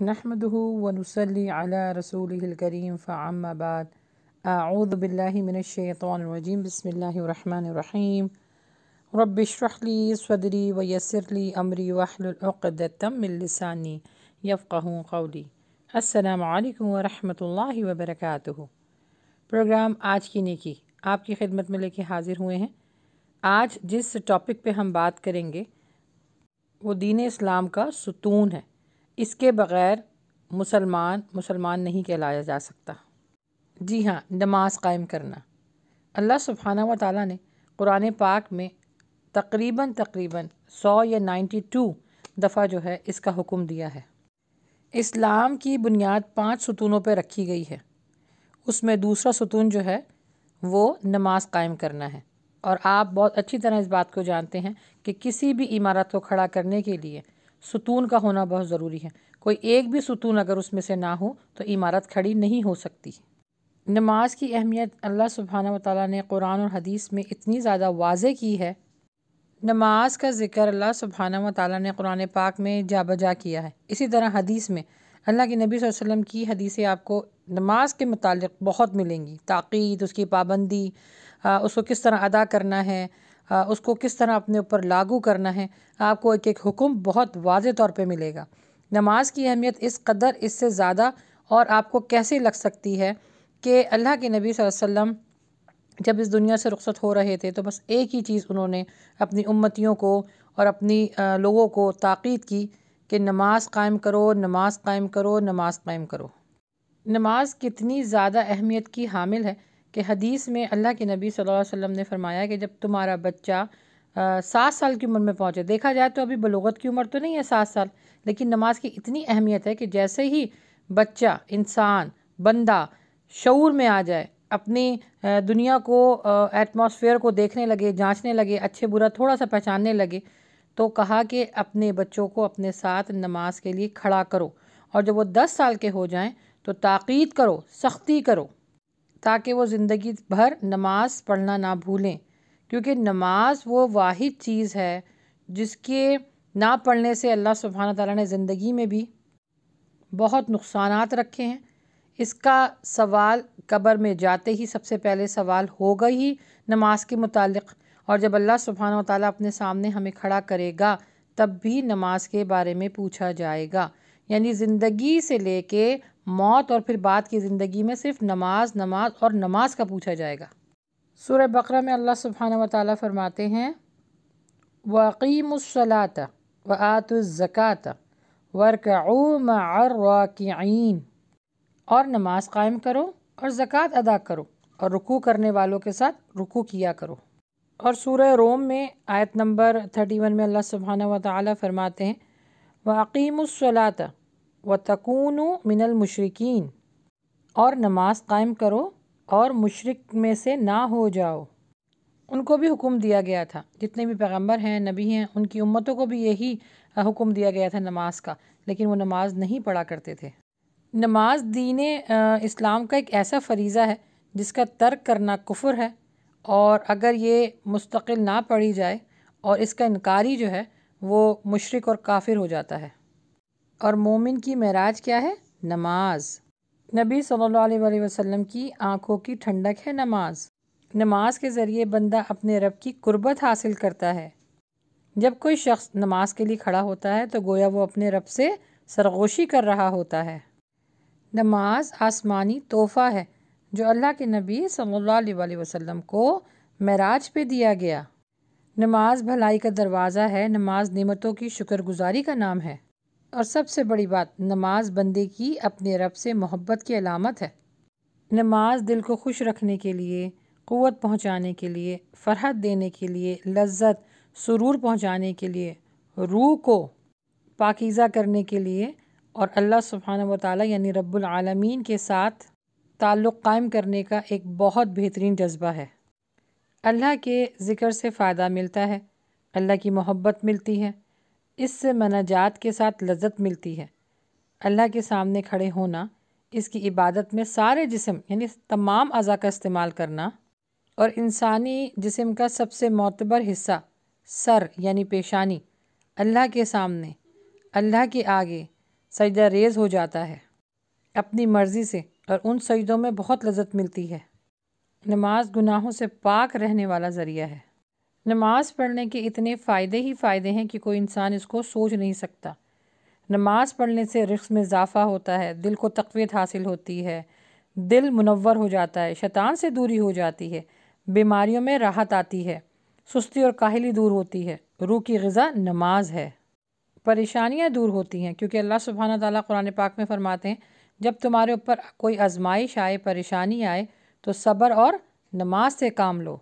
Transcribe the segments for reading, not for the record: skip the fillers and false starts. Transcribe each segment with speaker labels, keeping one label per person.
Speaker 1: نحمده ونصلي على رسوله الكريم فأما بعد أعوذ بالله من الشيطان الرجيم بسم الله الرحمن الرحيم رب اشرح لي صدري ويسر لي أمري واحلل عقدة من لساني يفقهوا قولي السلام علیکم ورحمۃ اللہ وبرکاتہ۔ پروگرام آج کی نیکی آپ کی خدمت میں لے کے حاضر ہوئے ہیں۔ آج جس ٹاپک پہ ہم بات کریں گے وہ دین اسلام کا ستون ہے۔ اس کے بغیر مسلمان نہیں کہلایا جا سکتا۔ جی ہاں، نماز قائم کرنا۔ اللہ سبحانہ و تعالیٰ نے قرآن پاک میں تقریباً 100 یا 92 دفعہ جو ہے اس کا حکم دیا ہے۔ اسلام کی بنیاد 5 ستونوں پہ رکھی گئی ہے۔ اس میں دوسرا ستون جو ہے وہ نماز قائم کرنا ہے، اور آپ بہت اچھی طرح اس بات کو جانتے ہیں کہ کسی بھی عمارت کو کھڑا کرنے کے لیے ستون کا ہونا بہت ضروری ہے۔ کوئی ایک بھی ستون اگر اس میں سے نہ ہو تو عمارت کھڑی نہیں ہو سکتی۔ نماز کی اہمیت اللہ سبحانہ و تعالیٰ نے قرآن اور حدیث میں اتنی زیادہ واضح کی ہے۔ نماز کا ذکر اللہ سبحانہ و تعالیٰ نے قرآن پاک میں جا بجا کیا ہے۔ اسی طرح حدیث میں اللہ کے نبی صلی اللہ علیہ وسلم کی حدیثیں آپ کو نماز کے متعلق بہت ملیں گی، تاکید، اس کی پابندی، اس کو کس طرح ادا کرنا ہے، اس کو کس طرح اپنے اوپر لاگو کرنا ہے، آپ کو ایک ایک حکم بہت واضح طور پہ ملے گا۔ نماز کی اہمیت اس قدر، اس سے زیادہ اور آپ کو کیسے لگ سکتی ہے کہ اللہ کے نبی صلی اللہ علیہ وسلم جب اس دنیا سے رخصت ہو رہے تھے تو بس ایک ہی چیز انہوں نے اپنی امتیوں کو اور اپنی لوگوں کو تاکید کی کہ نماز قائم کرو، نماز قائم کرو، نماز قائم کرو۔ نماز کتنی زیادہ اہمیت کی حامل ہے کہ حدیث میں اللہ کے نبی صلی اللہ علیہ وسلم نے فرمایا کہ جب تمہارا بچہ 7 سال کی عمر میں پہنچے، دیکھا جائے تو ابھی بلوغت کی عمر تو نہیں ہے 7 سال، لیکن نماز کی اتنی اہمیت ہے کہ جیسے ہی بچہ، انسان، بندہ شعور میں آ جائے، اپنی دنیا کو، ایٹماسفیئر کو دیکھنے لگے، جانچنے لگے، اچھے برا تھوڑا سا پہچاننے لگے، تو کہا کہ اپنے بچوں کو اپنے ساتھ نماز کے لیے کھڑا کرو، اور جب وہ 10 سال کے ہو جائیں تو تاکید کرو، سختی کرو، تاکہ وہ زندگی بھر نماز پڑھنا نہ بھولیں، کیونکہ نماز وہ واحد چیز ہے جس کے نہ پڑھنے سے اللہ سبحانہ تعالیٰ نے زندگی میں بھی بہت نقصانات رکھے ہیں۔ اس کا سوال قبر میں جاتے ہی سب سے پہلے سوال ہوگا ہی نماز کے متعلق، اور جب اللہ سبحانہ و تعالیٰ اپنے سامنے ہمیں کھڑا کرے گا تب بھی نماز کے بارے میں پوچھا جائے گا۔ یعنی زندگی سے لے کے موت اور پھر بعد کی زندگی میں صرف نماز اور نماز کا پوچھا جائے گا۔ سورہ بقرہ میں اللہ سبحانہ و تعالیٰ فرماتے ہیں وَأَقِیمُوا الصَّلَاةَ وَآتُوا الزَّکَاةَ وَارْکَعُوا مَعَ الرَّاکِعِینَ، اور نماز قائم کرو اور زکوٰۃ ادا کرو اور رکوع کرنے والوں کے ساتھ رکوع کیا کرو۔ اور سورہ روم میں آیت نمبر 31 میں اللہ سبحانہ و تعالیٰ فرماتے ہیں وَأَقِیمُوا الصَّلَاةَ وَتَکُونُوا مِنَ الْمُشْرِکِینَ، اور نماز قائم کرو اور مشرک میں سے نہ ہو جاؤ۔ ان کو بھی حکم دیا گیا تھا، جتنے بھی پیغمبر ہیں، نبی ہیں، ان کی امتوں کو بھی یہی حکم دیا گیا تھا نماز کا، لیکن وہ نماز نہیں پڑھا کرتے تھے۔ نماز دین اسلام کا ایک ایسا فریضہ ہے جس کا ترک کرنا کفر ہے، اور اگر یہ مستقل نہ پڑھی جائے اور اس کا انکاری جو ہے وہ مشرک اور کافر ہو جاتا ہے۔ اور مومن کی معراج کیا ہے؟ نماز۔ نبی صلی اللہ علیہ وآلہ وسلم کی آنکھوں کی ٹھنڈک ہے نماز۔ نماز کے ذریعے بندہ اپنے رب کی قربت حاصل کرتا ہے۔ جب کوئی شخص نماز کے لیے کھڑا ہوتا ہے تو گویا وہ اپنے رب سے سرغوشی کر رہا ہوتا ہے۔ نماز آسمانی تحفہ ہے جو اللہ کے نبی صلی اللہ علیہ وآلہ وسلم کو معراج پہ دیا گیا۔ نماز بھلائی کا دروازہ ہے، نماز نعمتوں کی شکر گزاری کا نام ہے، اور سب سے بڑی بات، نماز بندے کی اپنے رب سے محبت کی علامت ہے۔ نماز دل کو خوش رکھنے کے لیے، قوت پہنچانے کے لیے، فرحت دینے کے لیے، لذت، سرور پہنچانے کے لیے، روح کو پاکیزہ کرنے کے لیے، اور اللہ سبحانہ و تعالیٰ یعنی رب العالمین کے ساتھ تعلق قائم کرنے کا ایک بہت بہترین جذبہ ہے۔ اللہ کے ذکر سے فائدہ ملتا ہے، اللہ کی محبت ملتی ہے، اس سے مناجات کے ساتھ لذت ملتی ہے۔ اللہ کے سامنے کھڑے ہونا، اس کی عبادت میں سارے جسم یعنی تمام اعضاء کا استعمال کرنا، اور انسانی جسم کا سب سے معتبر حصہ سر یعنی پیشانی اللہ کے سامنے، اللہ کے آگے سجدہ ریز ہو جاتا ہے اپنی مرضی سے، اور ان سجدوں میں بہت لذت ملتی ہے۔ نماز گناہوں سے پاک رہنے والا ذریعہ ہے۔ نماز پڑھنے کے اتنے فائدے ہی فائدے ہیں کہ کوئی انسان اس کو سوچ نہیں سکتا۔ نماز پڑھنے سے رزق میں اضافہ ہوتا ہے، دل کو تقویت حاصل ہوتی ہے، دل منور ہو جاتا ہے، شیطان سے دوری ہو جاتی ہے، بیماریوں میں راحت آتی ہے، سستی اور کاہلی دور ہوتی ہے۔ روح کی غذا نماز ہے۔ پریشانیاں دور ہوتی ہیں، کیونکہ اللہ سبحانہ تعالیٰ قرآن پاک میں فرماتے ہیں جب تمہارے اوپر کوئی آزمائش آئے، پریشانی آئے تو صبر اور نماز سے کام لو۔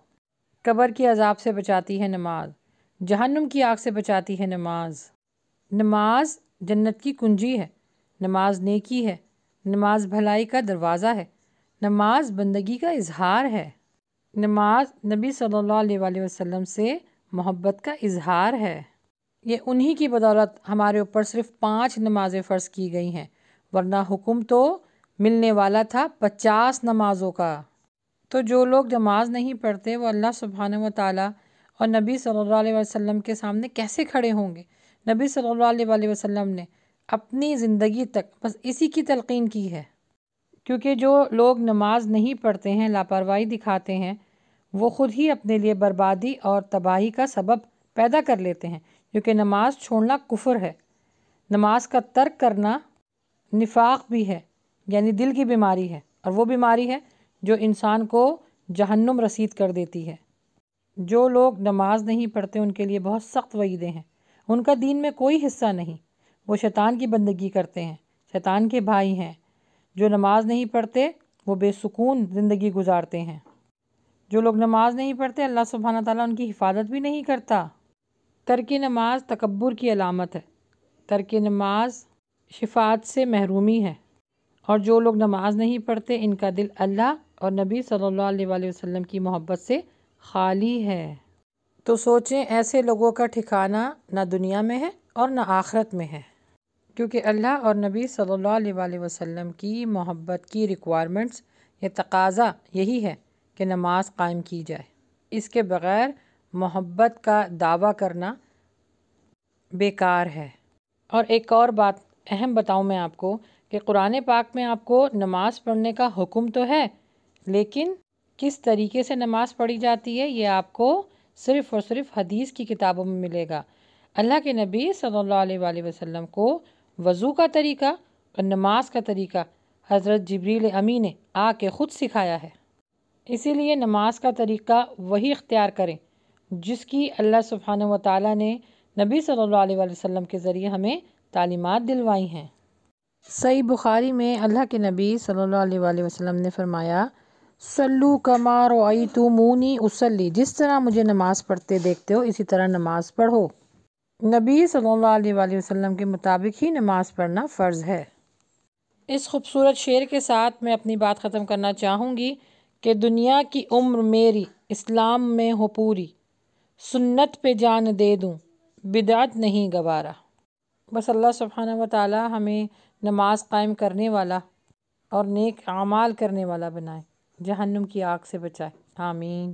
Speaker 1: قبر کی عذاب سے بچاتی ہے نماز، جہنم کی آگ سے بچاتی ہے نماز۔ نماز جنت کی کنجی ہے، نماز نیکی ہے، نماز بھلائی کا دروازہ ہے، نماز بندگی کا اظہار ہے، نماز نبی صلی اللہ علیہ وآلہ وسلم سے محبت کا اظہار ہے۔ یہ انہی کی بدولت ہمارے اوپر صرف 5 نمازیں فرض کی گئی ہیں، ورنہ حکم تو ملنے والا تھا 50 نمازوں کا۔ تو جو لوگ نماز نہیں پڑھتے وہ اللہ سبحانہ و تعالیٰ اور نبی صلی اللہ علیہ وسلم کے سامنے کیسے کھڑے ہوں گے؟ نبی صلی اللہ علیہ وآلہ وسلم نے اپنی زندگی تک بس اسی کی تلقین کی ہے، کیونکہ جو لوگ نماز نہیں پڑھتے ہیں، لاپرواہی دکھاتے ہیں، وہ خود ہی اپنے لیے بربادی اور تباہی کا سبب پیدا کر لیتے ہیں، کیونکہ نماز چھوڑنا کفر ہے۔ نماز کا ترک کرنا نفاق بھی ہے، یعنی دل کی بیماری ہے، اور وہ بیماری ہے جو انسان کو جہنم رسید کر دیتی ہے۔ جو لوگ نماز نہیں پڑھتے ان کے لیے بہت سخت وعیدیں ہیں، ان کا دین میں کوئی حصہ نہیں، وہ شیطان کی بندگی کرتے ہیں، شیطان کے بھائی ہیں۔ جو نماز نہیں پڑھتے وہ بے سکون زندگی گزارتے ہیں۔ جو لوگ نماز نہیں پڑھتے اللہ سبحانہ تعالیٰ ان کی حفاظت بھی نہیں کرتا۔ ترک نماز تکبر کی علامت ہے، ترک نماز شفاعت سے محرومی ہے، اور جو لوگ نماز نہیں پڑھتے ان کا دل اللہ اور نبی صلی اللہ علیہ وآلہ وسلم کی محبت سے خالی ہے۔ تو سوچیں ایسے لوگوں کا ٹھکانہ نہ دنیا میں ہے اور نہ آخرت میں ہے، کیونکہ اللہ اور نبی صلی اللہ علیہ وآلہ وسلم کی محبت کی ریکوائرمنٹس، یہ تقاضا یہی ہے کہ نماز قائم کی جائے۔ اس کے بغیر محبت کا دعویٰ کرنا بیکار ہے۔ اور ایک اور بات اہم بتاؤں میں آپ کو کہ قرآن پاک میں آپ کو نماز پڑھنے کا حکم تو ہے، لیکن کس طریقے سے نماز پڑھی جاتی ہے یہ آپ کو صرف اور صرف حدیث کی کتابوں میں ملے گا۔ اللہ کے نبی صلی اللہ علیہ وآلہ وسلم کو وضو کا طریقہ اور نماز کا طریقہ حضرت جبریل امی نے آ کے خود سکھایا ہے۔ اسی لیے نماز کا طریقہ وہی اختیار کریں جس کی اللہ سبحانہ و تعالیٰ نے نبی صلی اللہ علیہ وآلہ وسلم کے ذریعے ہمیں تعلیمات دلوائی ہیں۔ صحیح بخاری میں اللہ کے نبی صلی اللہ علیہ وآلہ وسلم نے فرمایا، صلو کما رأیتمونی اصلی، جس طرح مجھے نماز پڑھتے دیکھتے ہو اسی طرح نماز پڑھو۔ نبی صلی اللہ علیہ وآلہ وسلم کے مطابق ہی نماز پڑھنا فرض ہے۔ اس خوبصورت شعر کے ساتھ میں اپنی بات ختم کرنا چاہوں گی کہ دنیا کی عمر میری اسلام میں ہو پوری، سنت پہ جان دے دوں بدعت نہیں گوارا۔ بس اللہ سبحانہ و تعالی ہمیں نماز قائم کرنے والا اور نیک اعمال کرنے والا بنائے، جہنم کی آگ سے بچائے، آمین۔